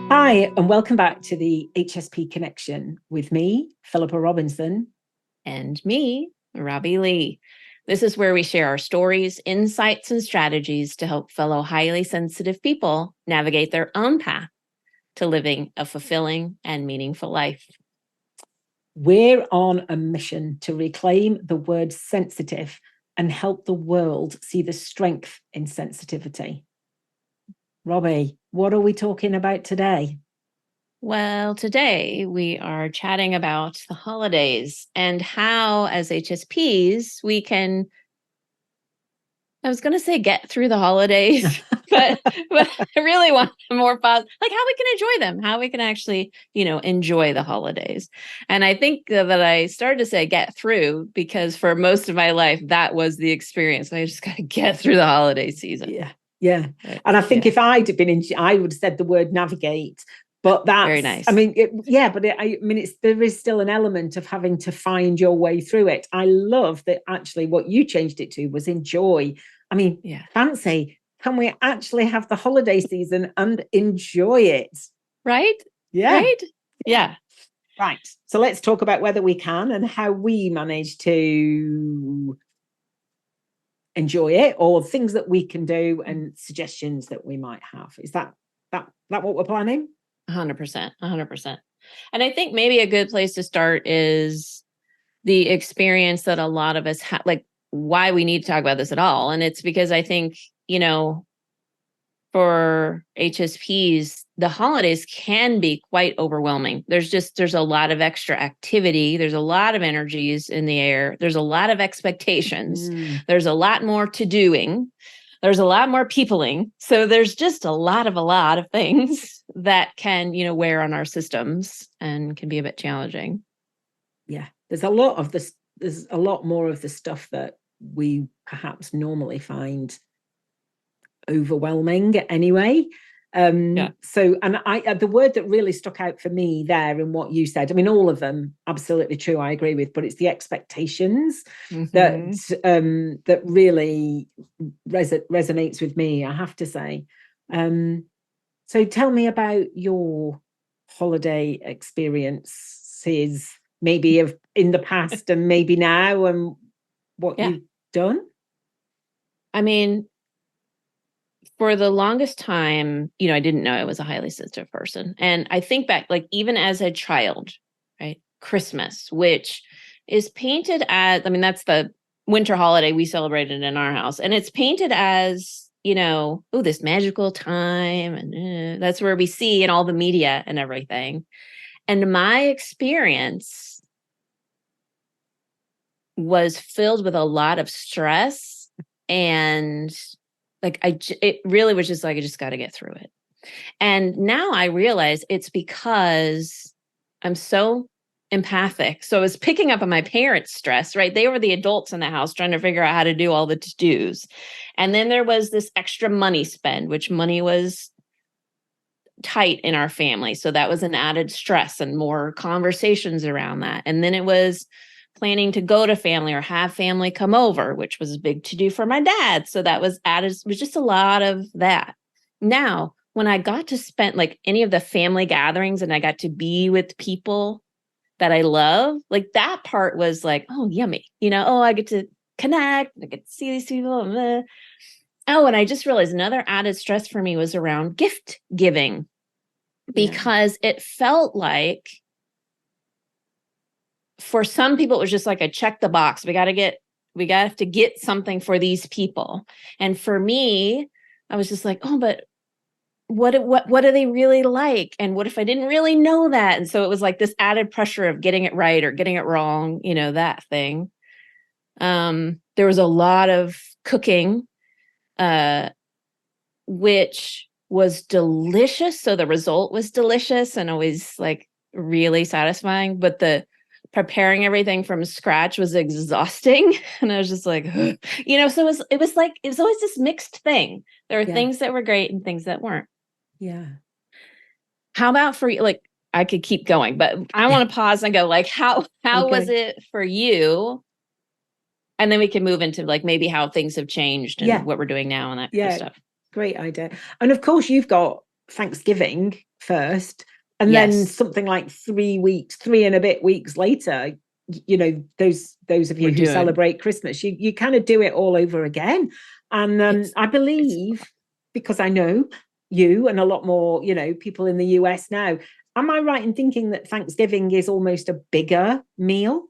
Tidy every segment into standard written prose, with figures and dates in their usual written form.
Hi, and welcome back to the HSP Connection with me, Philippa Robinson. And me, Robbie Lee. This is where we share our stories, insights, and strategies to help fellow highly sensitive people navigate their own path to living a fulfilling and meaningful life. We're on a mission to reclaim the word sensitive and help the world see the strength in sensitivity. Robbie, what are we talking about today? Well, today we are chatting about the holidays and how, as HSPs, we can, I was going to say get through the holidays, but I really want more positive, like how we can enjoy them, how we can actually, enjoy the holidays. And I think that I started to say get through because for most of my life, that was the experience. I just got to get through the holiday season. Yeah. Yeah. And I think if I'd have been in, I would have said the word navigate. But that's very nice. I mean, there is still an element of having to find your way through it. I love that actually what you changed it to was enjoy. I mean, fancy. Can we actually have the holiday season and enjoy it? Right? Yeah. Right? Yeah. Right. So let's talk about whether we can and how we manage to enjoy it, or things that we can do and suggestions that we might have. Is that what we're planning? 100%. 100%. And I think maybe a good place to start is the experience that a lot of us have, like why we need to talk about this at all. And it's because I think, for HSPs, the holidays can be quite overwhelming. There's a lot of extra activity. There's a lot of energies in the air. There's a lot of expectations. There's a lot more to doing. There's a lot more peopling. So there's just a lot of things that can, wear on our systems and can be a bit challenging. Yeah. There's a lot more of the stuff that we perhaps normally find overwhelming anyway. So, and the word that really stuck out for me there in what you said, I mean, all of them absolutely true, I agree with, but it's the expectations that really resonates with me, I have to say. So tell me about your holiday experiences, maybe in the past and maybe now, and what you've done. I mean, for the longest time, I didn't know I was a highly sensitive person. And I think back, like even as a child, right? Christmas, which is painted as, that's the winter holiday we celebrated in our house. And it's painted as, this magical time. And that's where we see in all the media and everything. And my experience was filled with a lot of stress, and it really was just like, I just got to get through it. And now I realize it's because I'm so empathic. So I was picking up on my parents' stress, right? They were the adults in the house trying to figure out how to do all the to-dos. And then there was this extra money spend, which money was tight in our family. So that was an added stress and more conversations around that. And then it was planning to go to family or have family come over, which was a big to do for my dad. So that was added, it was just a lot of that. Now, when I got to spend like any of the family gatherings and I got to be with people that I love, like that part was like, oh, yummy. I get to connect, I get to see these people. Oh, and I just realized another added stress for me was around gift giving, because it felt like for some people, it was just like a check the box. We have to get something for these people. And for me, I was just like, oh, but what do they really like? And what if I didn't really know that? And so it was like this added pressure of getting it right or getting it wrong, that thing. There was a lot of cooking, which was delicious. So the result was delicious and always like really satisfying, but the preparing everything from scratch was exhausting. And I was just like, so it was always this mixed thing. There were things that were great and things that weren't. Yeah. How about for you? Like, I could keep going, but I want to pause and go like, how was it for you? And then we can move into like maybe how things have changed and what we're doing now and that kind of stuff. Great idea. And of course, you've got Thanksgiving first. And then something like 3 and a bit weeks later, you know, those of you who celebrate Christmas, you kind of do it all over again. And I believe, because I know you and a lot more, you know, people in the US now, am I right in thinking that Thanksgiving is almost a bigger meal?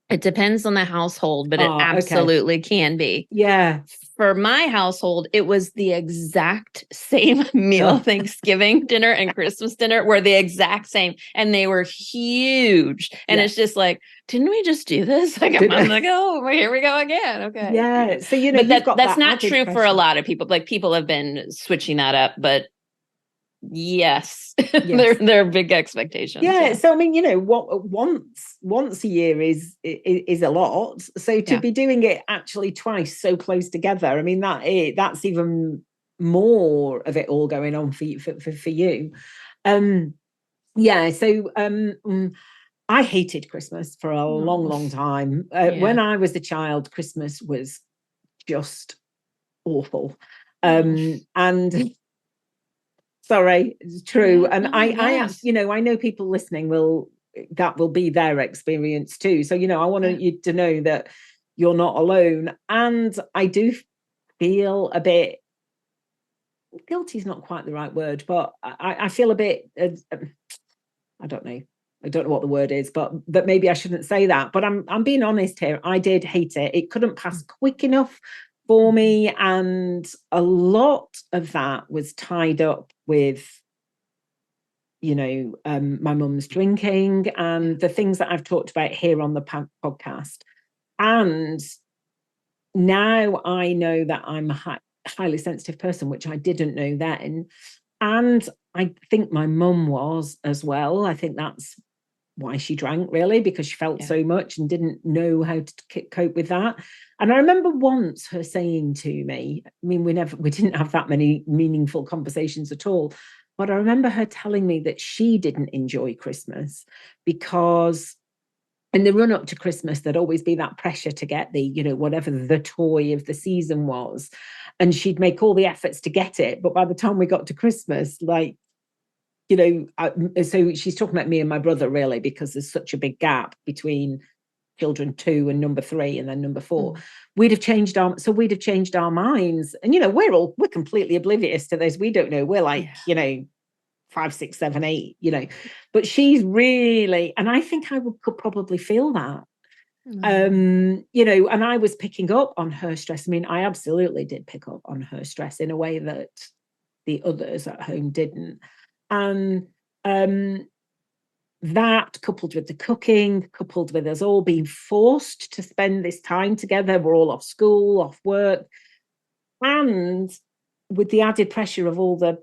It depends on the household, but it absolutely can be. Yeah. For my household, it was the exact same meal. Thanksgiving dinner and Christmas dinner were the exact same, and they were huge. And it's just like, didn't we just do this? Like, I'm like, oh, here we go again. Okay. Yeah. So, you know, but that's not true for a lot of people. Like, people have been switching that up, but yes. There are big expectations. Yeah. So I mean, you know, what once a year is a lot. So to be doing it actually twice so close together, I mean, that's even more of it all going on for you. So I hated Christmas for a long time. When I was a child, Christmas was just awful. And sorry, it's true. And I you know, I know people listening will be their experience too. So, you know, I want you to know that you're not alone. And I do feel a bit guilty is not quite the right word, but I feel a bit, I don't know what the word is, but maybe I shouldn't say that. But I'm being honest here. I did hate it. It couldn't pass quick enough for me, and a lot of that was tied up with, you know, my mum's drinking and the things that I've talked about here on the podcast. And now I know that I'm a highly sensitive person, which I didn't know then. And I think my mum was as well. I think that's why she drank, really, because she felt so much and didn't know how to cope with that. And I remember once her saying to me, I mean, we didn't have that many meaningful conversations at all, but I remember her telling me that she didn't enjoy Christmas because in the run up to Christmas, there'd always be that pressure to get the, you know, whatever the toy of the season was. And she'd make all the efforts to get it. But by the time we got to Christmas, like, you know, so she's talking about me and my brother, really, because there's such a big gap between children 2 and number 3 and then number 4. We'd have changed our minds. And, you know, we're completely oblivious to this. We don't know. We're like, you know, 5, 6, 7, 8, you know, but she's really, and I think I could probably feel that. You know, and I was picking up on her stress. I mean, I absolutely did pick up on her stress in a way that the others at home didn't. And that, coupled with the cooking, coupled with us all being forced to spend this time together, we're all off school, off work, and with the added pressure of all the,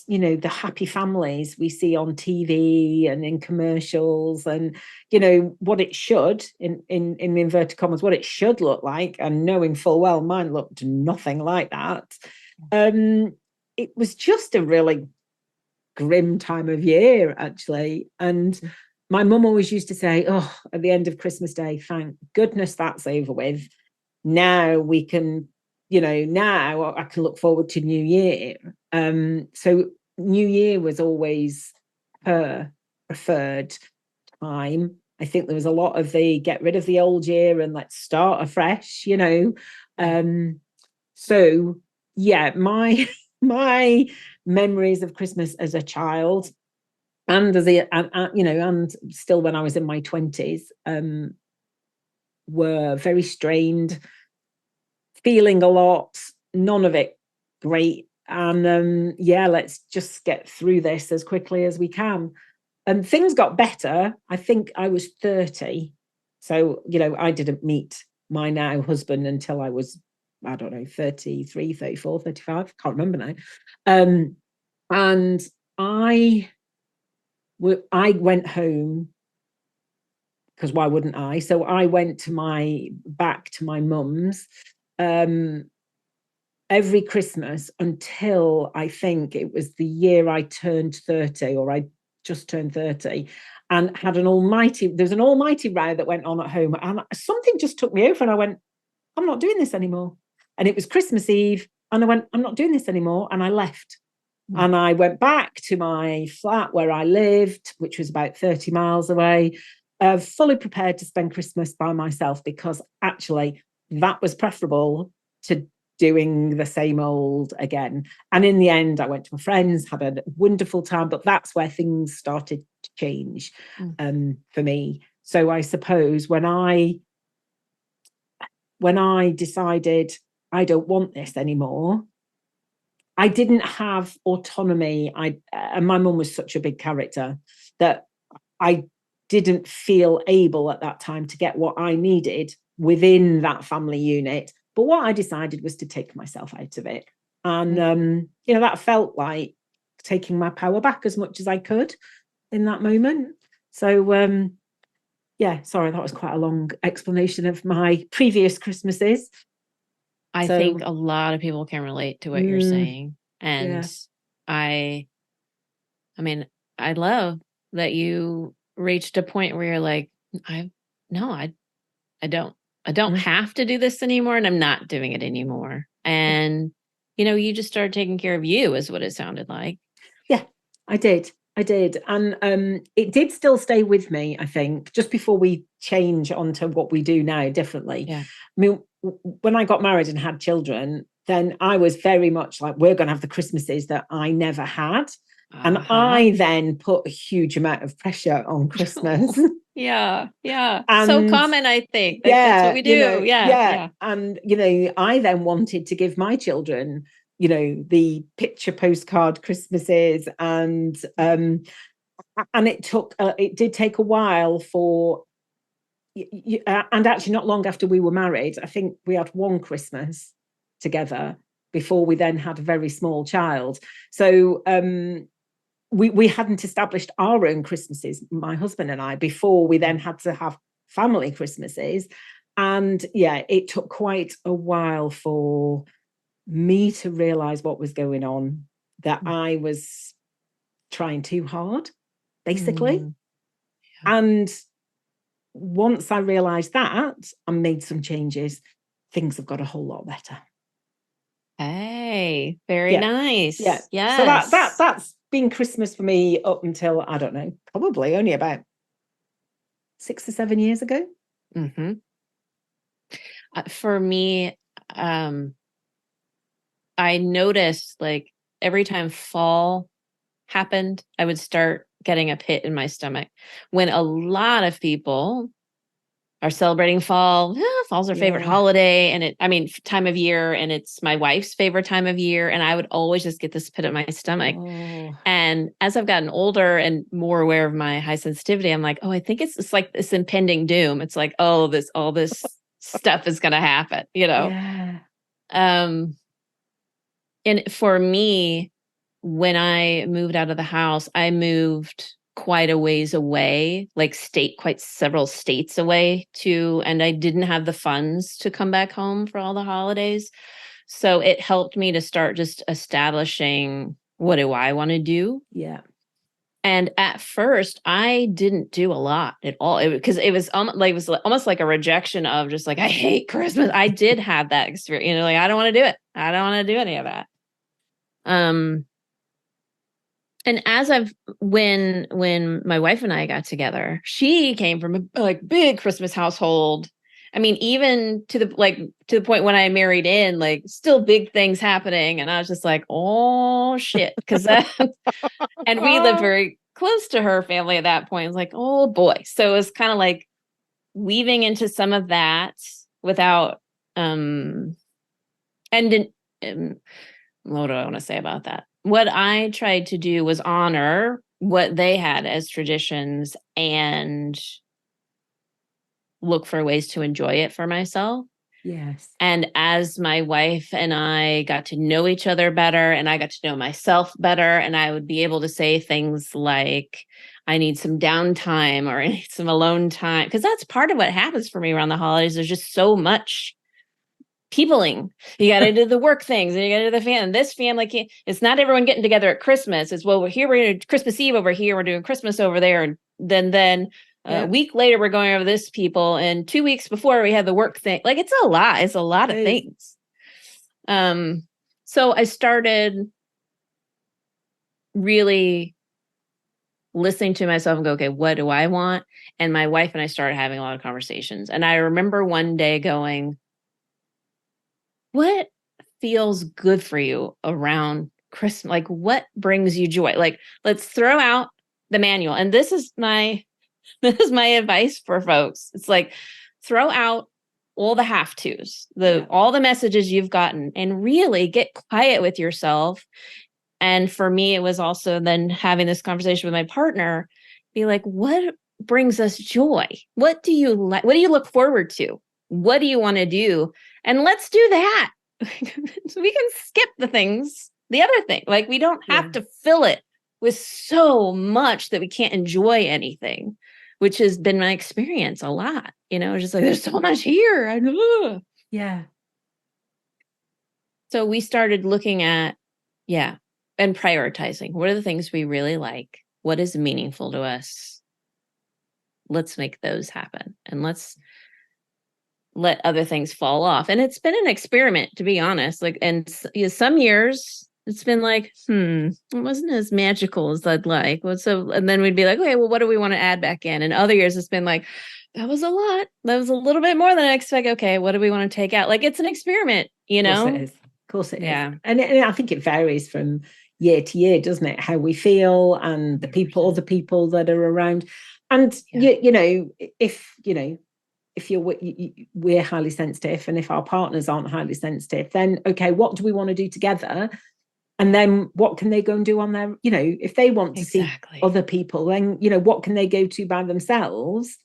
you know, the happy families we see on TV and in commercials, and, you know, what it should, in inverted commas, what it should look like, and knowing full well mine looked nothing like that. It was just a really grim time of year, actually. And my mum always used to say, oh, at the end of Christmas Day, thank goodness that's over with. Now we can, you know, now I can look forward to New Year. So New Year was always her preferred time. I think there was a lot of the get rid of the old year and let's start afresh, you know. So yeah, my memories of Christmas as a child, and as a, you know, and still when I was in my 20s, were very strained, feeling a lot, none of it great. And yeah, let's just get through this as quickly as we can. And things got better. I think I was 30. So, you know, I didn't meet my now husband until I was, I don't know, 33, 34, 35. Can't remember now. And I went home, because why wouldn't I? So I went back to my mum's every Christmas until I think it was the year I turned 30, or I just turned 30, and had there was an almighty row that went on at home, and something just took me over, and I went, I'm not doing this anymore. And it was Christmas Eve, and I went, I'm not doing this anymore, and I left. And I went back to my flat where I lived, which was about 30 miles away, fully prepared to spend Christmas by myself, because actually that was preferable to doing the same old again. And in the end, I went to my friends, had a wonderful time, but that's where things started to change for me. So I suppose when I decided I don't want this anymore, I didn't have autonomy. And my mum was such a big character that I didn't feel able at that time to get what I needed within that family unit. But what I decided was to take myself out of it. And, that felt like taking my power back as much as I could in that moment. So, sorry, that was quite a long explanation of my previous Christmases. I think a lot of people can relate to what you're saying. And I love that you reached a point where you're like, I don't have to do this anymore, and I'm not doing it anymore. And, you just started taking care of you, is what it sounded like. Yeah, I did. And it did still stay with me, I think, just before we change onto what we do now differently. Yeah. I mean, when I got married and had children, then I was very much like, we're going to have the Christmases that I never had. And I then put a huge amount of pressure on Christmas. Yeah. And so common, I think. That's what we do. Yeah. And, I then wanted to give my children, the picture postcard Christmases. And it did take a while for, and actually not long after we were married, I think we had one Christmas together before we then had a very small child. So we hadn't established our own Christmases, my husband and I, before we then had to have family Christmases. And it took quite a while for me to realize what was going on, that I was trying too hard, basically. And once I realized that and made some changes, things have got a whole lot better. Hey, very nice. Yeah. Yes. So that's been Christmas for me up until, I don't know, probably only about 6 or 7 years ago. For me, I noticed, like, every time fall happened, I would start getting a pit in my stomach. When a lot of people are celebrating fall, fall's our favorite holiday, and time of year, and it's my wife's favorite time of year, and I would always just get this pit in my stomach. And as I've gotten older and more aware of my high sensitivity, I'm like, I think it's like this impending doom. It's like, all this stuff is going to happen, And for me, when I moved out of the house, I moved quite a ways away, like quite several states away and I didn't have the funds to come back home for all the holidays. So it helped me to start just establishing, what do I want to do? Yeah. And at first, I didn't do a lot at all, because it was almost like a rejection of just like, I hate Christmas. I did have that experience, like, I don't want to do it. I don't want to do any of that. And when my wife and I got together, she came from a big Christmas household. Even to the point when I married in, like, still big things happening. And I was just like, oh shit. And we lived very close to her family at that point. It's like, oh boy. So it was kind of like weaving into some of that without, what do I want to say about that? What I tried to do was honor what they had as traditions and look for ways to enjoy it for myself. Yes. And as my wife and I got to know each other better, and I got to know myself better, and I would be able to say things like, I need some downtime, or I need some alone time. Because that's part of what happens for me around the holidays. There's just so much peopling. You got to do the work things, and you got to do the family. This family it's not everyone getting together at Christmas. It's, well, we're doing Christmas Eve over here, we're doing Christmas over there, and then a week later we're going over this people, and 2 weeks before we had the work thing. Like, it's a lot of things. So I started really listening to myself and go, okay, what do I want? And my wife and I started having a lot of conversations. And I remember one day going, what feels good for you around Christmas? Like, what brings you joy? Like, let's throw out the manual. And this is my advice for folks. It's like, throw out all the have tos, all the messages you've gotten, and really get quiet with yourself. And for me, it was also then having this conversation with my partner, be like, what brings us joy? What do you like? What do you look forward to? What do you want to do? And let's do that. So we can skip the other thing. Like, we don't have to fill it with so much that we can't enjoy anything, which has been my experience a lot. Just like, there's so much here. I know. Yeah. So we started looking at, and prioritizing. What are the things we really like? What is meaningful to us? Let's make those happen. And let's let other things fall off. And it's been an experiment, to be honest. Like, and some years it's been like, it wasn't as magical as I'd like. And then we'd be like, okay, well, what do we want to add back in? And other years it's been like, that was a lot. That was a little bit more than I expected. Okay, what do we want to take out? Like, it's an experiment, Of course it is. And I think it varies from year to year, doesn't it? How we feel and the people, other people that are around. And if we're highly sensitive, and if our partners aren't highly sensitive, then okay, what do we want to do together? And then what can they go and do on their, if they want to see other people, then what can they go to by themselves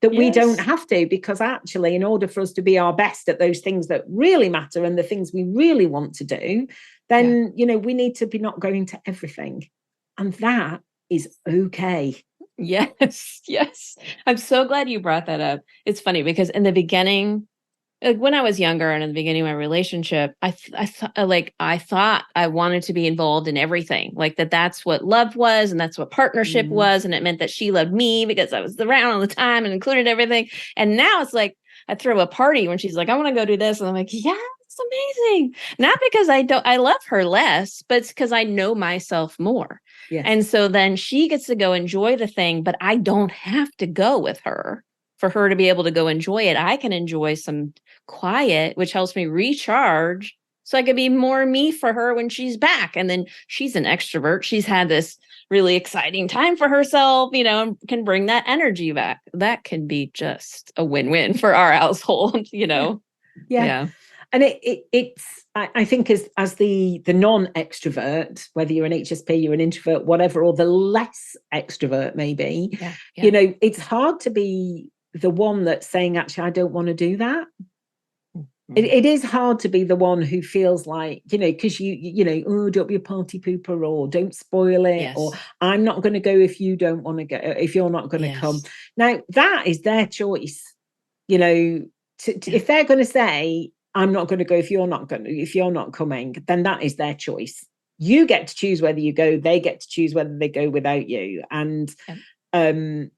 that we don't have to? Because actually, in order for us to be our best at those things that really matter and the things we really want to do, then we need to be not going to everything, and that is okay. Yes. I'm so glad you brought that up. It's funny because in the beginning, like when I was younger and in the beginning of my relationship, I thought I wanted to be involved in everything. Like that's what love was, and that's what partnership was. And it meant that she loved me because I was around all the time and included everything. And now it's like, I throw a party when she's like, I want to go do this. And I'm like, yeah, it's amazing. Not because I love her less, but it's because I know myself more. Yes. And so then she gets to go enjoy the thing, but I don't have to go with her for her to be able to go enjoy it. I can enjoy some quiet, which helps me recharge so I could be more me for her when she's back. And then she's an extrovert. She's had this really exciting time for herself, and can bring that energy back. That can be just a win-win for our household, Yeah. And it's I think as the non-extrovert, whether you're an HSP, you're an introvert, whatever, or the less extrovert maybe, it's hard to be the one that's saying, actually, I don't want to do that. It is hard to be the one who feels like, because oh, don't be a party pooper, or don't spoil it, or I'm not going to go if you don't want to go, if you're not going to come. Now, that is their choice, if they're going to say, I'm not going to go if you're not coming, then that is their choice. You get to choose whether you go, they get to choose whether they go without you. And, and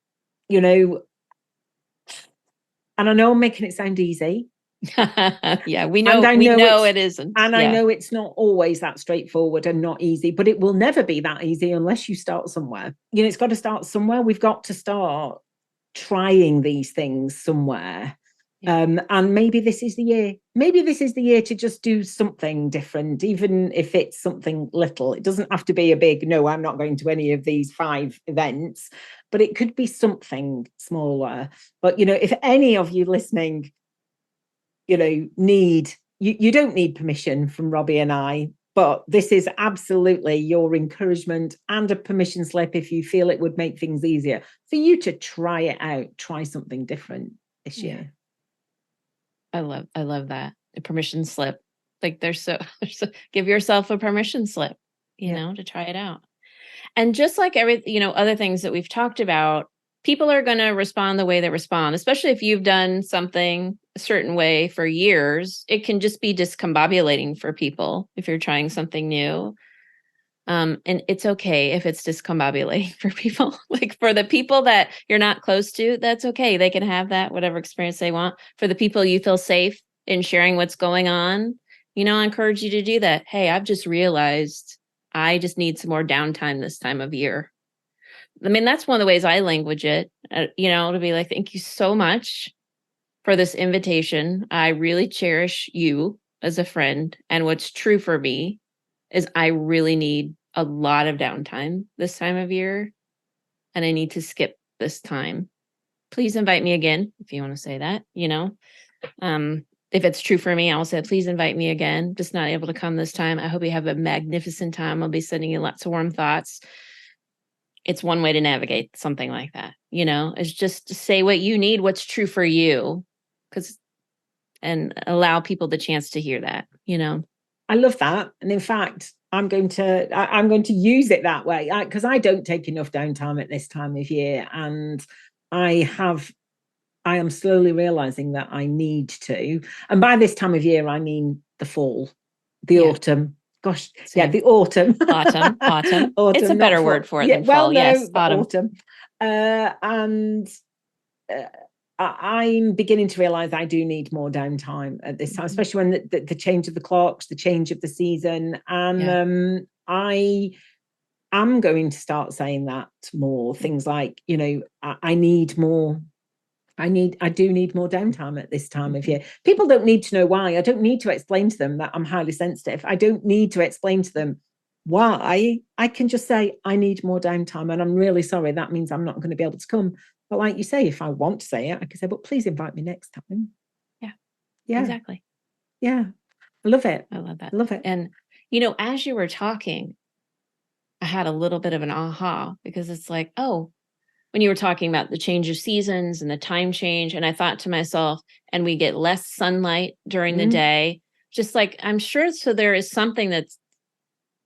I know I'm making it sound easy. We know it isn't. And I know it's not always that straightforward and not easy, but it will never be that easy unless you start somewhere. It's got to start somewhere. We've got to start trying these things somewhere. And maybe this is the year. Maybe this is the year to just do something different, even if it's something little. It doesn't have to be a big, no, I'm not going to any of these 5 events, but it could be something smaller. But, if any of you listening, you don't need permission from Robbie and I, but this is absolutely your encouragement and a permission slip if you feel it would make things easier for you to try it out, try something different this year. I love that. A permission slip. Like there's so give yourself a permission slip, to try it out. And just like other things that we've talked about, people are going to respond the way they respond, especially if you've done something a certain way for years. It can just be discombobulating for people if you're trying something new. And it's okay if it's discombobulating for people. Like for the people that you're not close to, that's okay. They can have that, whatever experience they want. For the people you feel safe in sharing what's going on, I encourage you to do that. Hey, I've just realized I just need some more downtime this time of year. I mean, that's one of the ways I language it, to be like, thank you so much for this invitation. I really cherish you as a friend. And what's true for me is I really need a lot of downtime this time of year. And I need to skip this time. Please invite me again if you want to say that, if it's true for me, I'll say, please invite me again. Just not able to come this time. I hope you have a magnificent time. I'll be sending you lots of warm thoughts. It's one way to navigate something like that, is just to say what you need, what's true for you, and allow people the chance to hear that, I love that. And in fact, I'm going to use it that way, because I don't take enough downtime at this time of year. And I am slowly realizing that I need to. And by this time of year, I mean the fall, the autumn. Gosh, Same. The autumn. Autumn. Autumn. It's a better word for it than fall. Yes, autumn. I'm beginning to realize I do need more downtime at this time, especially when the change of the clocks, the change of the season. And I am going to start saying that more. Things like, I do need more downtime at this time of year. People don't need to know why. I don't need to explain to them that I'm highly sensitive. I don't need to explain to them why. I can just say, I need more downtime and I'm really sorry. That means I'm not going to be able to come. But like you say, if I want to say it, I can say, but please invite me next time. Yeah. Exactly. Yeah. I love it. I love that. Love it. And, as you were talking, I had a little bit of an aha, because it's like, when you were talking about the change of seasons and the time change, and I thought to myself, and we get less sunlight during the day, just like, I'm sure. So there is something that's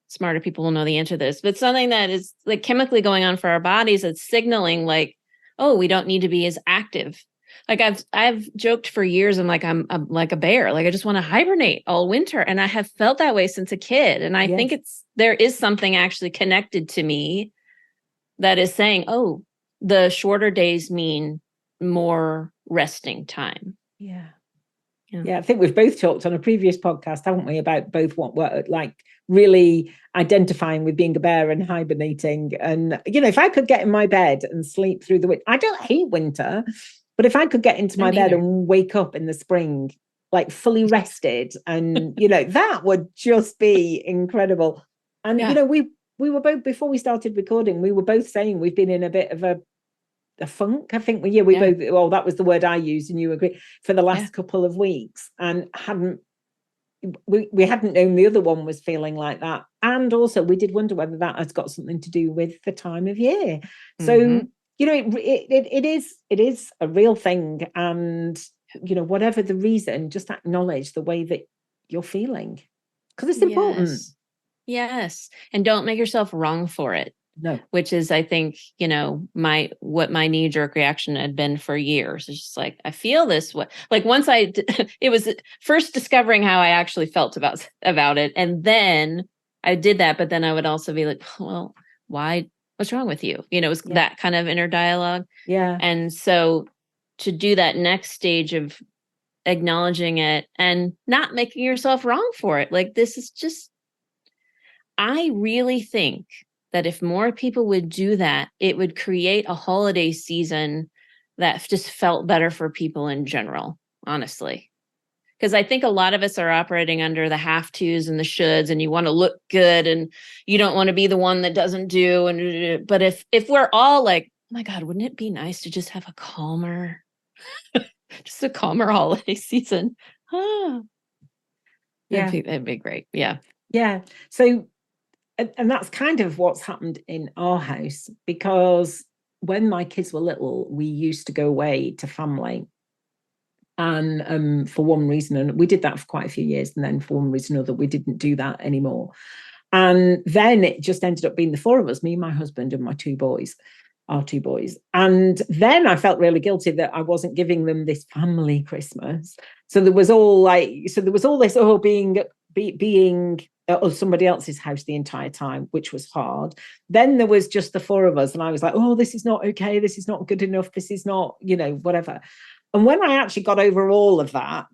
smarter people will know the answer to this, but something that is like chemically going on for our bodies that's signaling like, we don't need to be as active. Like I've joked for years. I'm like a bear. Like I just want to hibernate all winter. And I have felt that way since a kid. And I think there is something actually connected to me that is saying, the shorter days mean more resting time. Yeah. I think we've both talked on a previous podcast, haven't we, about both what like really identifying with being a bear and hibernating. And, if I could get in my bed and sleep through the winter, I don't hate winter, but if I could get into my bed and wake up in the spring, like fully rested, and, that would just be incredible. And, we were both, before we started recording, we were both saying we've been in a bit of a funk. I think we both, well, that was the word I used and you agree, for the last couple of weeks, and we hadn't known the other one was feeling like that. And also we did wonder whether that has got something to do with the time of year. So it is a real thing, and whatever the reason, just acknowledge the way that you're feeling, because it's important. Yes. And don't make yourself wrong for it. No. Which is, I think, what my knee-jerk reaction had been for years. It's just like, I feel this way. Like once it was first discovering how I actually felt about it. And then I did that, but then I would also be like, well, why? What's wrong with you? It was that kind of inner dialogue. Yeah. And so to do that next stage of acknowledging it and not making yourself wrong for it. Like, this is just, I really think that if more people would do that, it would create a holiday season that just felt better for people in general, honestly. Because I think a lot of us are operating under the have tos and the shoulds, and you want to look good and you don't want to be the one that doesn't do. But if we're all like, oh my God, wouldn't it be nice to just have a calmer holiday season? That'd be great. Yeah. Yeah. So, and that's kind of what's happened in our house, because when my kids were little, we used to go away to family. And for one reason, and we did that for quite a few years, and then for one reason or another, we didn't do that anymore. And then it just ended up being the four of us, me, my husband, and our two boys. And then I felt really guilty that I wasn't giving them this family Christmas. So there was all this being at somebody else's house the entire time, which was hard. Then there was just the four of us, and I was like, oh, this is not okay. This is not good enough. This is not, whatever. And when I actually got over all of that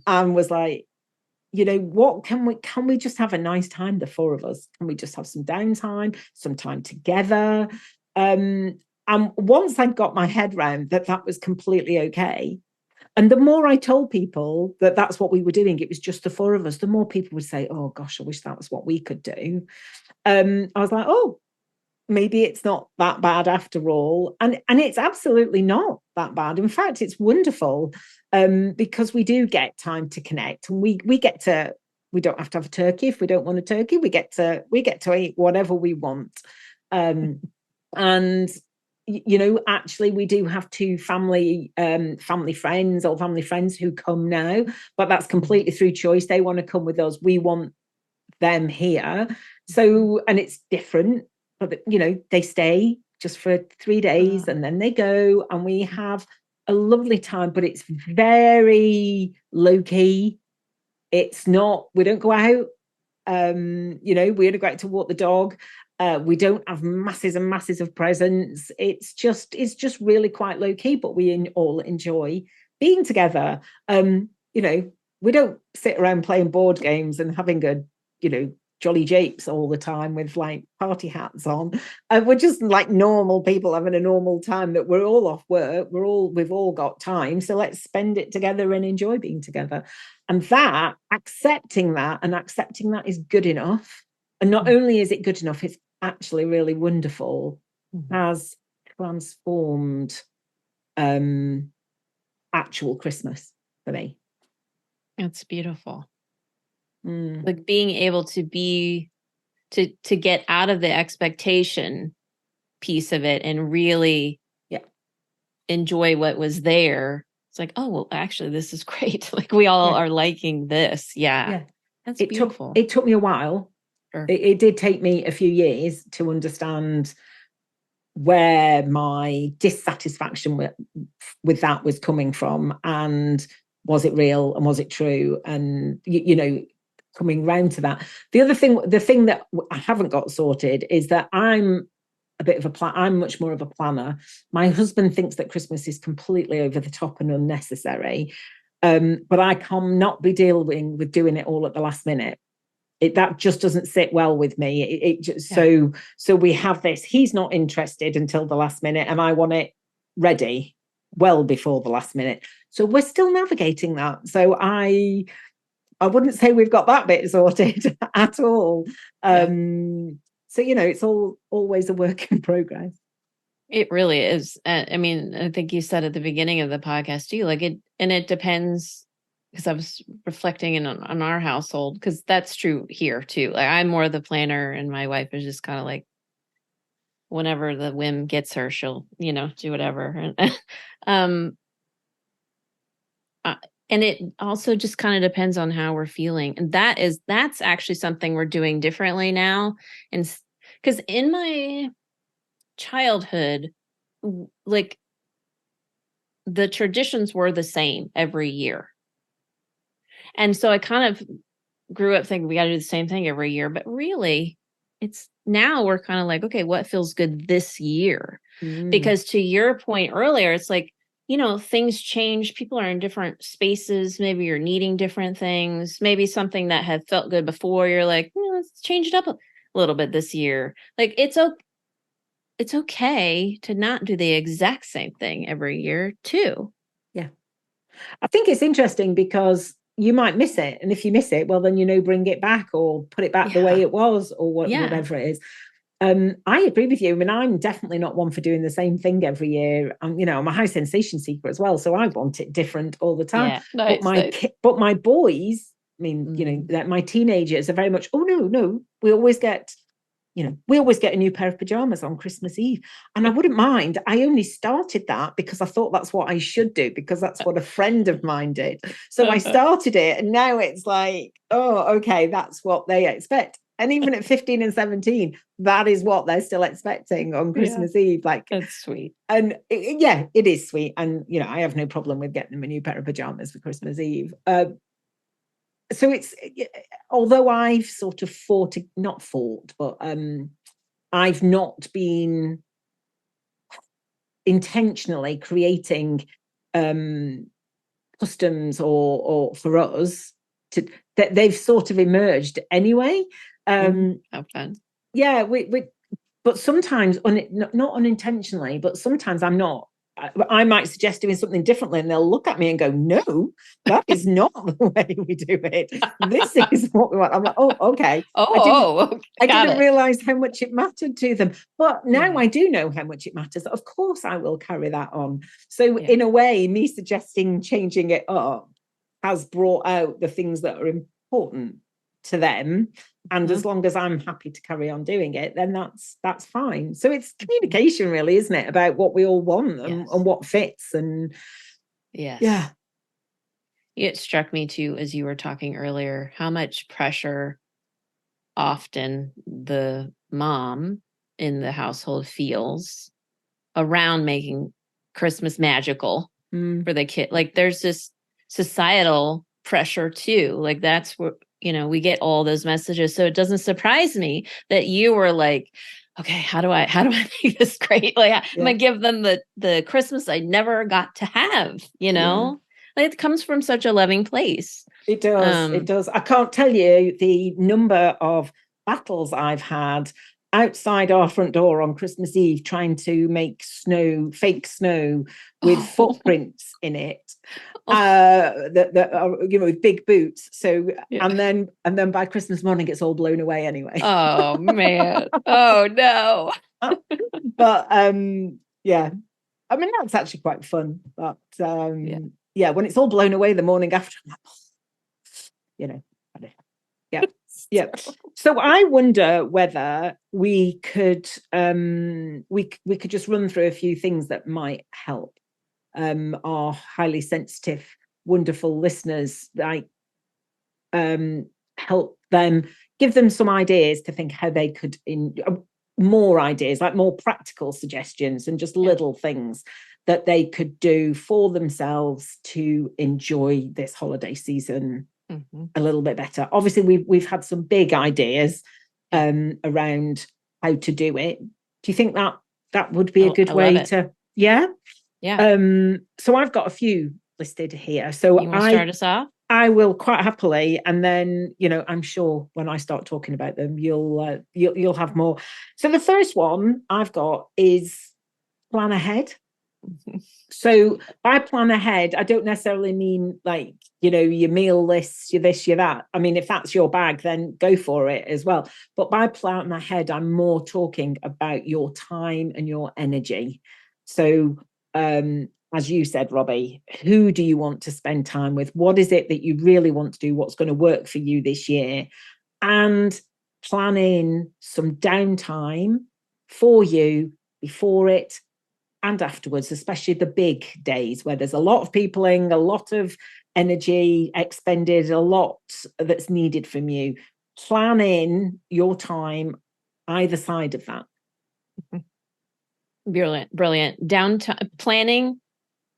and was like, what can we just have a nice time, the four of us? Can we just have some downtime, some time together? And once I'd got my head around that was completely okay, and the more I told people that that's what we were doing, it was just the four of us, the more people would say, oh gosh, I wish that was what we could do. I was like, oh, maybe it's not that bad after all. And it's absolutely not that bad. In fact, it's wonderful, because we do get time to connect, and we don't have to have a turkey if we don't want a turkey. We get to eat whatever we want. And actually we do have two family friends who come now, but that's completely through choice. They want to come with us, we want them here. So, and it's different, but they stay just for 3 days and then they go, and we have a lovely time, but it's very low key. It's not, we don't go out, we only go out to walk the dog. We don't have masses and masses of presents. It's just really quite low key, but we all enjoy being together. We don't sit around playing board games and having a, jolly japes all the time with like party hats on. We're just like normal people having a normal time, that we're all off work. We've all got time. So let's spend it together and enjoy being together. And accepting that is good enough. And not only is it good enough, it's actually really wonderful, has transformed actual Christmas for me. It's beautiful. Like being able to get out of the expectation piece of it and really enjoy what was there. It's like, oh, well, actually, this is great. Like we all are liking this. Yeah. That's beautiful. It took me a while. Sure. It did take me a few years to understand where my dissatisfaction with that was coming from, and was it real and was it true, and coming round to that. The thing that I haven't got sorted is that I'm a bit of I'm much more of a planner. My husband thinks that Christmas is completely over the top and unnecessary, but I cannot be dealing with doing it all at the last minute. That just doesn't sit well with me. So we have this. He's not interested until the last minute, and I want it ready well before the last minute. So we're still navigating that. So I wouldn't say we've got that bit sorted at all. So it's always a work in progress. It really is. I mean, I think you said at the beginning of the podcast too, like it depends, because I was reflecting on our household, because that's true here too. Like I'm more the planner, and my wife is just kind of like, whenever the whim gets her, she'll do whatever. And it also just kind of depends on how we're feeling. And that's actually something we're doing differently now. And because in my childhood, like the traditions were the same every year. And so I kind of grew up thinking we got to do the same thing every year. But really, it's now we're kind of like, okay, what feels good this year? Because to your point earlier, it's like, things change. People are in different spaces. Maybe you're needing different things. Maybe something that had felt good before, you're like, let's change it up a little bit this year. Like it's okay to not do the exact same thing every year too. Yeah. I think it's interesting because you might miss it. And if you miss it, well, then, bring it back or put it back the way it was, or whatever it is. I agree with you. I mean, I'm definitely not one for doing the same thing every year. I'm a high sensation seeker as well, so I want it different all the time. Yeah, but my boys, I mean, that my teenagers are very much, oh no, we always get a new pair of pajamas on Christmas Eve. And I wouldn't mind. I only started that because I thought that's what I should do, because that's what a friend of mine did. So I started it, and now it's like, oh, okay, that's what they expect. And even at 15 and 17, that is what they're still expecting on Christmas Eve. Like, that's sweet. And it is sweet. And, I have no problem with getting them a new pair of pajamas for Christmas Eve. So it's, although I've sort of but I've not been intentionally creating customs or for us they've sort of emerged anyway. How fun. Yeah, but sometimes not unintentionally, but sometimes I'm not. I might suggest doing something differently, and they'll look at me and go, "No, that is not the way we do it. This is what we want." I'm like, "Oh, okay." I didn't realize how much it mattered to them, but now I do know how much it matters. Of course, I will carry that on. So, in a way, me suggesting changing it up has brought out the things that are important to them. And as long as I'm happy to carry on doing it, then that's fine. So it's communication, really, isn't it? About what we all want and what fits. And yeah. It struck me too, as you were talking earlier, how much pressure often the mom in the household feels around making Christmas magical for the kid. Like there's this societal pressure too. Like that's what, we get all those messages. So it doesn't surprise me that you were like, okay, how do I make this great? Like I'm gonna give them the Christmas I never got to have, Like it comes from such a loving place. It does. It does. I can't tell you the number of battles I've had outside our front door on Christmas Eve trying to make fake snow with footprints in it. That are, with big boots. So and then by Christmas morning it's all blown away anyway. Oh man. Oh no. But I mean that's actually quite fun. But when it's all blown away the morning after, I'm like, yeah. So I wonder whether we could we could just run through a few things that might help our highly sensitive, wonderful listeners, like help them, give them some ideas to think how they could more ideas, like more practical suggestions and just little things that they could do for themselves to enjoy this holiday season a little bit better. Obviously, we've had some big ideas around how to do it. Do you think that would be a good way to? Yeah. So I've got a few listed here. So you want to start us off? I will quite happily, and then I'm sure when I start talking about them, you'll have more. So the first one I've got is plan ahead. So by plan ahead, I don't necessarily mean like, your meal lists, your this, your that. I mean, if that's your bag, then go for it as well. But by plan ahead, I'm more talking about your time and your energy. So, as you said, Robbie, who do you want to spend time with? What is it that you really want to do? What's going to work for you this year? And plan in some downtime for you before it and afterwards, especially the big days where there's a lot of peopling, a lot of energy expended, a lot that's needed from you. Plan in your time either side of that. Brilliant. Downtime planning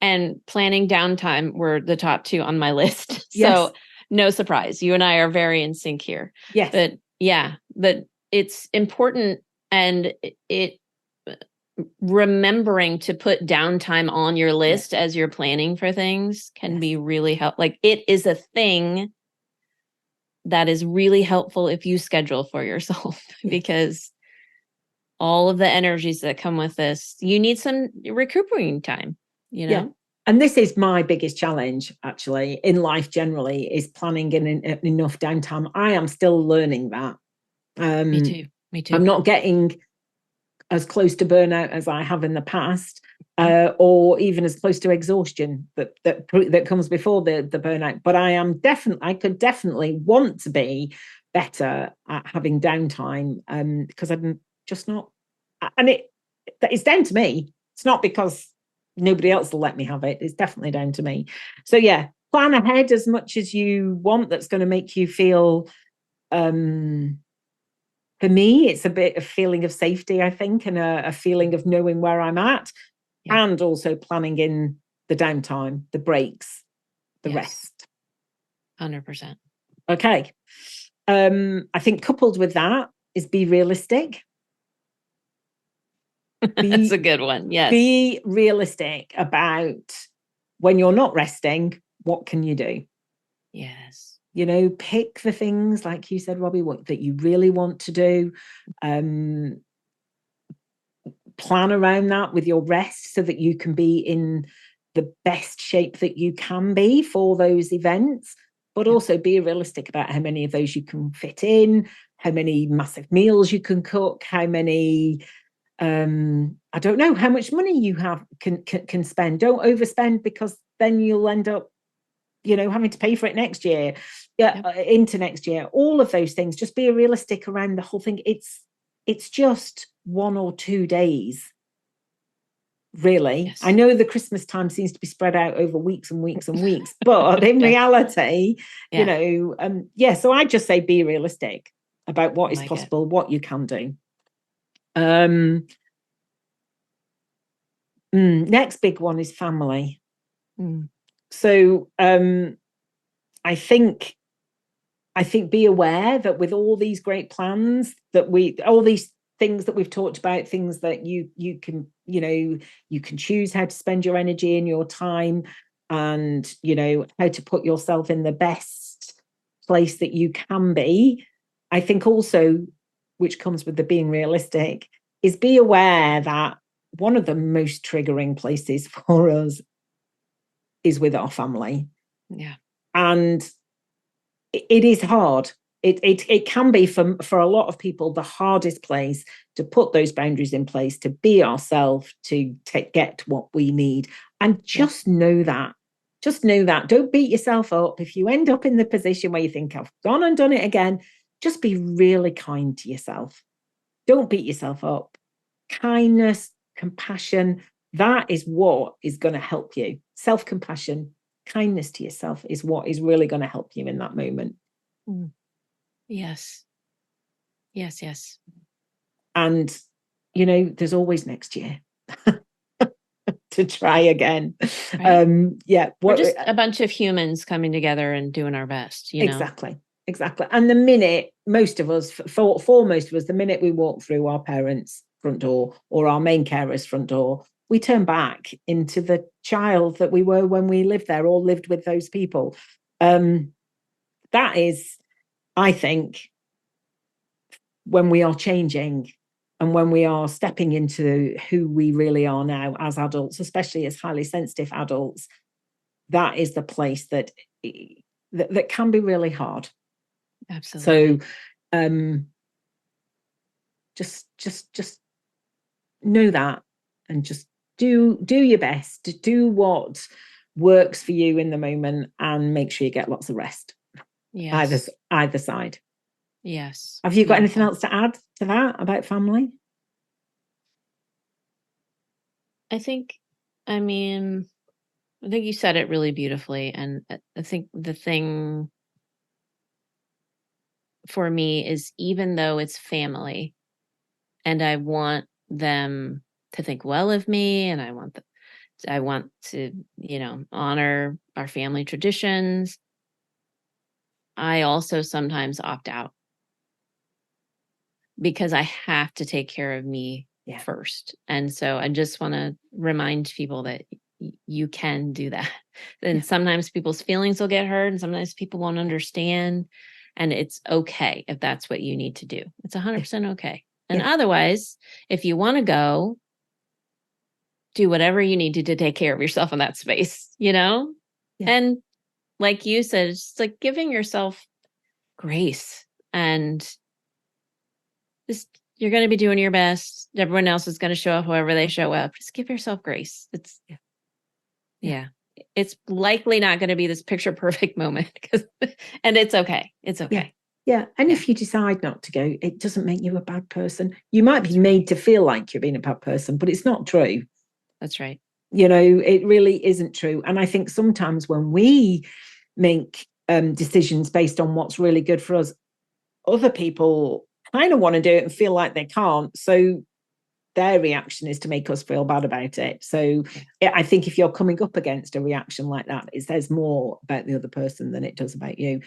and planning downtime were the top two on my list. So no surprise. You and I are very in sync here. Yes. But it's important, and it remembering to put downtime on your list as you're planning for things can be really helpful. Like it is a thing that is really helpful if you schedule for yourself because all of the energies that come with this, you need some recuperating time, Yeah. And this is my biggest challenge, actually, in life generally, is planning in enough downtime. I am still learning that. Me too. I'm not getting as close to burnout as I have in the past, or even as close to exhaustion that comes before the burnout. But I could definitely want to be better at having downtime, because I'm just not. And it's down to me. It's not because nobody else will let me have it. It's definitely down to me. So plan ahead as much as you want. That's going to make you feel. For me, it's a bit of feeling of safety, I think, and a feeling of knowing where I'm at, and also planning in the downtime, the breaks, the rest. 100%. Okay. I think coupled with that is be realistic. That's a good one. Yes. Be realistic about when you're not resting, what can you do? Yes. You know, pick the things, like you said, Robbie, that you really want to do. Plan around that with your rest so that you can be in the best shape that you can be for those events, but also be realistic about how many of those you can fit in, how many massive meals you can cook, how many, I don't know, how much money you can spend. Don't overspend, because then you'll end up, you know, having to pay for it next year, into next year. All of those things. Just be realistic around the whole thing. It's just 1 or 2 days, really. Yes. I know the Christmas time seems to be spread out over weeks and weeks and weeks, but in reality, you know, so I just say be realistic about what is possible, what you can do. Next big one is family. So I think be aware that with all these great plans that all these things that we've talked about, things that you can, you know, you can choose how to spend your energy and your time, and, you know, how to put yourself in the best place that you can be. I think also, which comes with the being realistic, is be aware that one of the most triggering places for us is with our family. Yeah. And it is hard. It can be for a lot of people the hardest place to put those boundaries in place, to be ourselves, to get what we need. And just know that. Just know that. Don't beat yourself up. If you end up in the position where you think, I've gone and done it again, just be really kind to yourself. Don't beat yourself up. Kindness, compassion, that is what is going to help you. Self-compassion, kindness to yourself is what is really going to help you in that moment. Yes. And, you know, there's always next year to try again. Right? We're just a bunch of humans coming together and doing our best, you know? Exactly. And the minute, most of us, for most of us, the minute we walk through our parents' front door or our main carer's front door, we turn back into the child that we were when we lived there or lived with those people. That is, I think, when we are changing and when we are stepping into who we really are now as adults, especially as highly sensitive adults, that is the place that can be really hard. Absolutely. So just know that, and just do your best to do what works for you in the moment, and make sure you get lots of rest. Yes. Either side. Yes. Have you got anything else to add to that about family? I think you said it really beautifully. And I think the thing for me is, even though it's family and I want them to think well of me, and I want to, you know, honor our family traditions, I also sometimes opt out because I have to take care of me first. And so I just want to remind people that you can do that. And sometimes people's feelings will get hurt, and sometimes people won't understand. And it's okay if that's what you need to do. It's 100% okay. And otherwise, if you want to go, do whatever you need to take care of yourself in that space, you know? Yeah. And like you said, it's like giving yourself grace, and just, you're going to be doing your best. Everyone else is going to show up however they show up. Just give yourself grace. It's it's likely not going to be this picture perfect moment, and it's okay. It's okay. Yeah. And if you decide not to go, it doesn't make you a bad person. You might be made to feel like you're being a bad person, but it's not true. That's right. You know, it really isn't true. And I think sometimes when we make decisions based on what's really good for us, other people kind of want to do it and feel like they can't. So their reaction is to make us feel bad about it. So I think if you're coming up against a reaction like that, it says more about the other person than it does about you.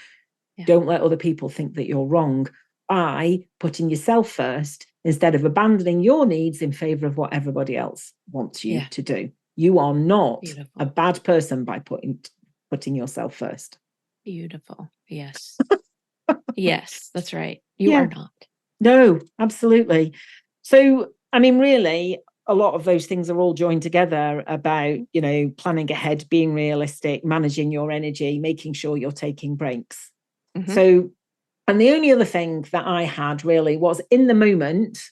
Yeah. Don't let other people think that you're wrong by putting yourself first instead of abandoning your needs in favor of what everybody else wants you to do. You are not a bad person by putting yourself first. Beautiful. Yes. Yes, that's right. You are not. No, absolutely. So, I mean, really, a lot of those things are all joined together about, planning ahead, being realistic, managing your energy, making sure you're taking breaks. So, and the only other thing that I had really was in the moment,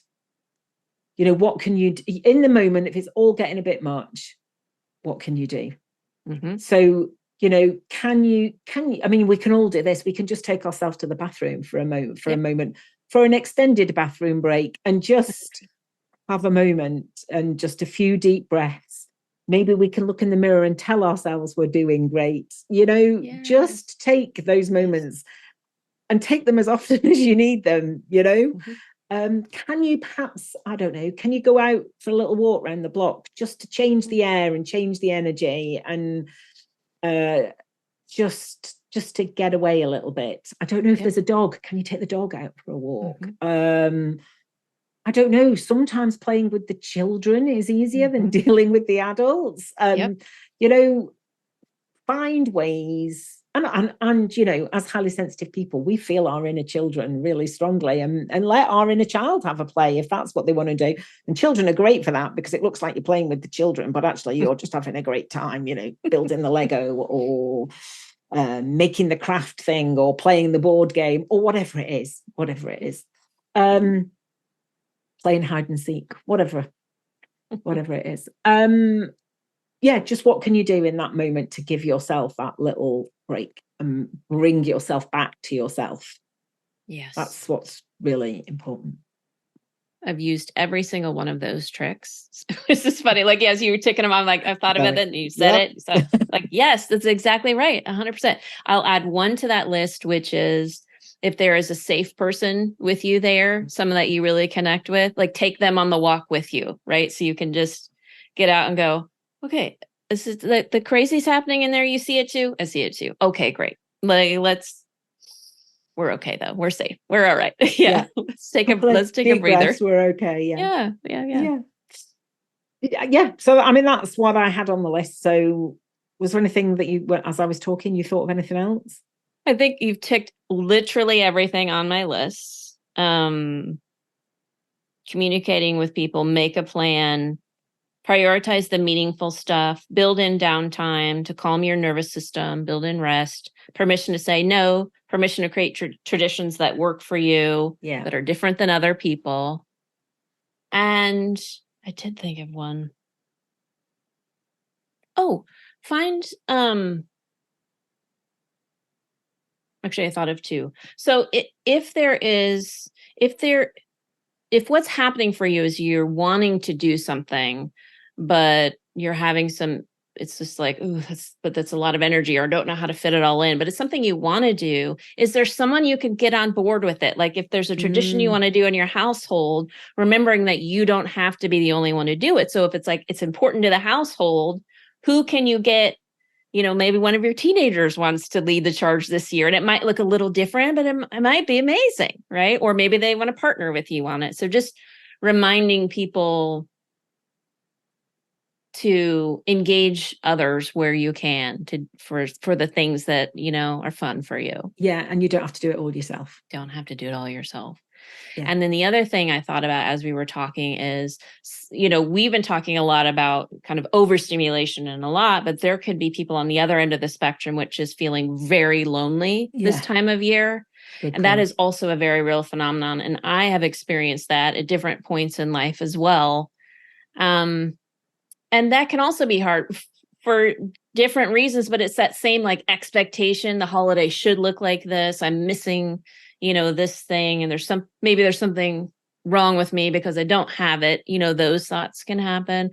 what can you do in the moment if it's all getting a bit much? What can you do? So, can you, I mean, we can all do this. We can just take ourselves to the bathroom for a moment, for an extended bathroom break, and just have a moment and just a few deep breaths. Maybe we can look in the mirror and tell ourselves we're doing great. Just take those moments and take them as often as you need them, Can you perhaps, I don't know, can you go out for a little walk around the block just to change the air and change the energy and just to get away a little bit? I don't know if there's a dog. Can you take the dog out for a walk? I don't know. Sometimes playing with the children is easier than dealing with the adults. Find ways. And as highly sensitive people, we feel our inner children really strongly, and let our inner child have a play if that's what they want to do. And children are great for that, because it looks like you're playing with the children, but actually you're just having a great time, building the Lego or making the craft thing or playing the board game or whatever it is. Playing hide and seek, whatever it is. Just what can you do in that moment to give yourself that little break and bring yourself back to yourself? Yes. That's what's really important. I've used every single one of those tricks. It's just funny. Like, as you were taking them, I'm like, I've thought about it and you said it. So like, yes, that's exactly right. 100%. I'll add one to that list, which is if there is a safe person with you there, someone that you really connect with, like take them on the walk with you, right? So you can just get out and go, okay, this is the crazy's happening in there. You see it too? I see it too. Okay, great. Like, we're okay though. We're safe. We're all right. Let's take a breather. Breaths, we're okay. Yeah. So, I mean, that's what I had on the list. So was there anything that you, as I was talking, you thought of anything else? I think you've ticked literally everything on my list. Communicating with people, make a plan, prioritize the meaningful stuff, build in downtime to calm your nervous system, build in rest, permission to say no, permission to create traditions that work for you, that are different than other people. And I did think of one. Oh, find, actually I thought of two. So if what's happening for you is you're wanting to do something, but you're having it's just like, ooh, that's a lot of energy, or don't know how to fit it all in, but it's something you want to do. Is there someone you could get on board with it? Like if there's a tradition you want to do in your household, remembering that you don't have to be the only one to do it. So if it's like, it's important to the household, who can you get? Maybe one of your teenagers wants to lead the charge this year, and it might look a little different, but it might be amazing, right? Or maybe they want to partner with you on it. So just reminding people to engage others where you can for the things that, are fun for you. Yeah. And you don't have to do it all yourself. Don't have to do it all yourself. Yeah. And then the other thing I thought about as we were talking is, we've been talking a lot about kind of overstimulation and a lot, but there could be people on the other end of the spectrum, which is feeling very lonely this time of year. And that is also a very real phenomenon. And I have experienced that at different points in life as well. And that can also be hard for different reasons, but it's that same like expectation. The holiday should look like this. I'm missing, this thing. And there's something wrong with me because I don't have it. Those thoughts can happen.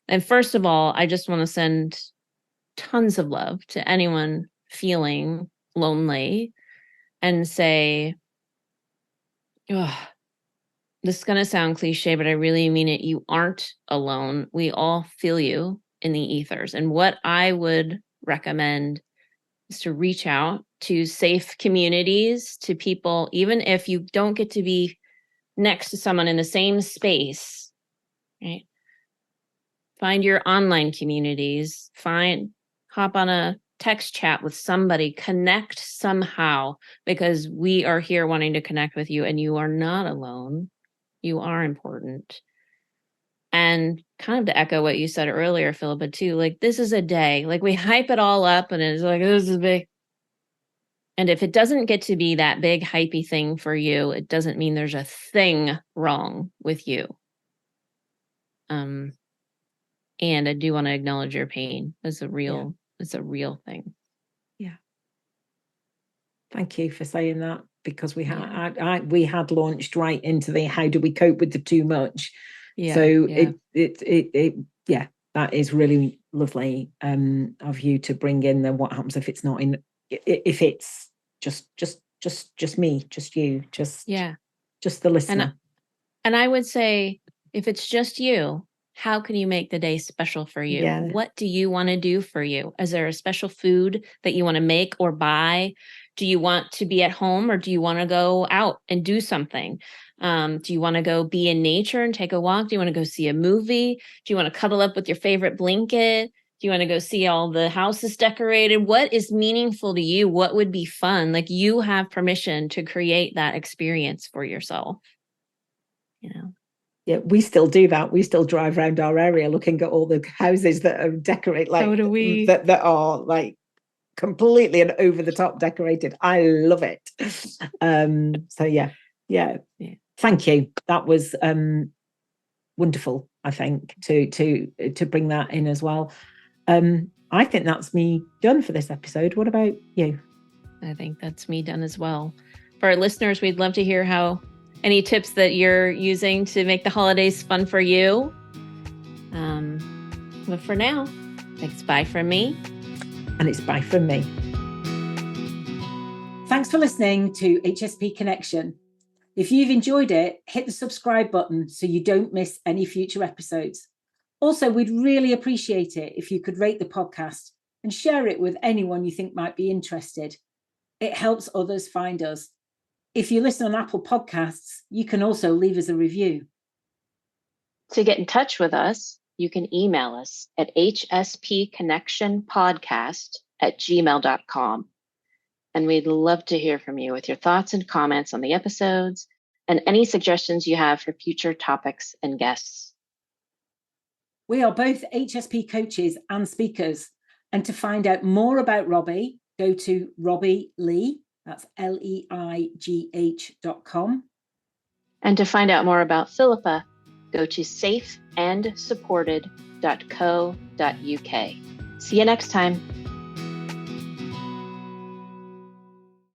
And first of all, I just want to send tons of love to anyone feeling lonely and say, oh, this is going to sound cliche, but I really mean it. You aren't alone. We all feel you in the ethers. And what I would recommend is to reach out to safe communities, to people, even if you don't get to be next to someone in the same space, right? Find your online communities, hop on a text chat with somebody, connect somehow, because we are here wanting to connect with you and you are not alone. You are important. And kind of to echo what you said earlier, Philippa, too, like this is a day, like we hype it all up and it's like, this is big. And if it doesn't get to be that big hypey thing for you, it doesn't mean there's a thing wrong with you. And I do want to acknowledge your pain. It's a real thing. Yeah. Thank you for saying that, because we had we had launched right into the how do we cope with the too much. Yeah. So it that is really lovely of you to bring in the what happens if it's not in, if it's just me, just you, just the listener. And I would say, if it's just you, how can you make the day special for you? Yeah. What do you want to do for you? Is there a special food that you want to make or buy? Do you want to be at home, or do you want to go out and do something? Do you want to go be in nature and take a walk? Do you want to go see a movie? Do you want to cuddle up with your favorite blanket? Do you want to go see all the houses decorated? What is meaningful to you? What would be fun? Like, you have permission to create that experience for yourself. Yeah, we still do that. We still drive around our area looking at all the houses that are decorated, like so do we. that are like completely and over the top decorated. I love it. So yeah. Thank you. That was wonderful, I think, to bring that in as well. I think that's me done for this episode. What about you? I think that's me done as well. For our listeners, we'd love to hear any tips that you're using to make the holidays fun for you. But for now, it's bye from me. And it's bye from me. Thanks for listening to HSP Connection. If you've enjoyed it, hit the subscribe button so you don't miss any future episodes. Also, we'd really appreciate it if you could rate the podcast and share it with anyone you think might be interested. It helps others find us. If you listen on Apple Podcasts, you can also leave us a review. To get in touch with us, you can email us at hspconnectionpodcast@gmail.com. And we'd love to hear from you with your thoughts and comments on the episodes and any suggestions you have for future topics and guests. We are both HSP coaches and speakers. And to find out more about Robbie, go to Robbie Lee. That's leigh.com. And to find out more about Philippa, go to safeandsupported.co.uk. See you next time.